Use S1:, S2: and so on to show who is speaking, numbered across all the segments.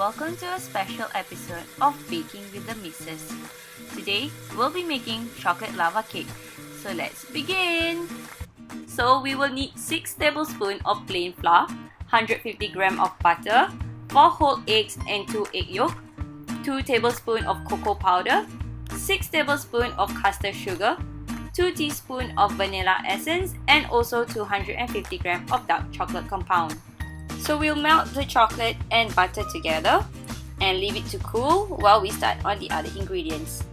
S1: welcome to a special episode of Baking with the Missus. Today, we'll be making chocolate lava cake. So let's begin! So we will need 6 tablespoons of plain flour, 150 grams of butter, 4 whole eggs and 2 egg yolk, 2 tablespoons of cocoa powder, 6 tablespoons of castor sugar, 2 teaspoons of vanilla essence, and also 250 grams of dark chocolate compound. So we'll melt the chocolate and butter together and leave it to cool while we start on the other ingredients.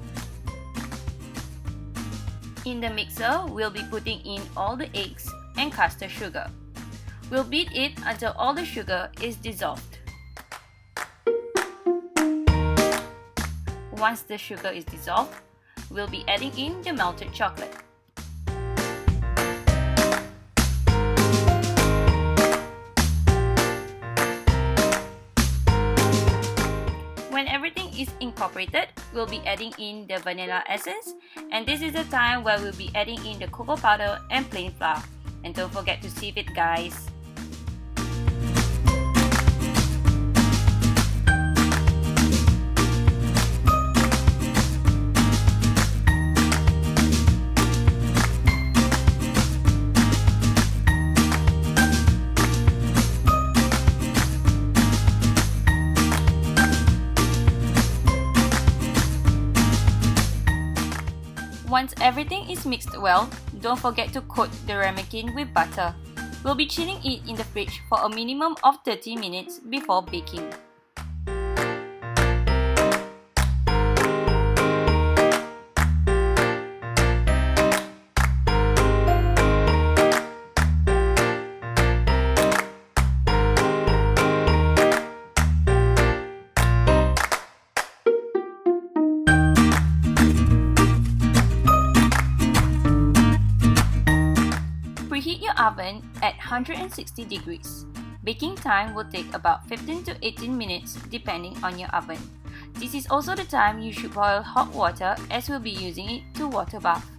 S1: In the mixer, we'll be putting in all the eggs and castor sugar. We'll beat it until all the sugar is dissolved. Once the sugar is dissolved, we'll be adding in the melted chocolate. When everything is incorporated, we'll be adding in the vanilla essence, and this is the time where we'll be adding in the cocoa powder and plain flour. And don't forget to sieve it, guys. Once everything is mixed well, don't forget to coat the ramekin with butter. We'll be chilling it in the fridge for a minimum of 30 minutes before baking. Preheat your oven at 160 degrees. Baking time will take about 15 to 18 minutes depending on your oven. This is also the time you should boil hot water as we'll be using it to water bath.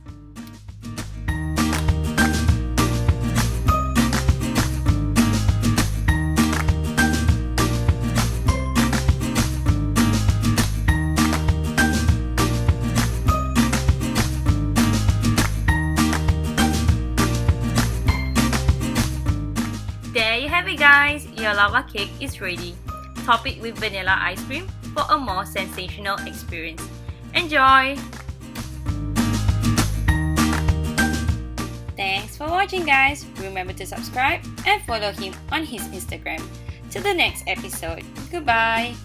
S1: There you have it, guys! Your lava cake is ready. Top it with vanilla ice cream for a more sensational experience. Enjoy! Thanks for watching, guys! Remember to subscribe and follow him on his Instagram. Till the next episode. Goodbye!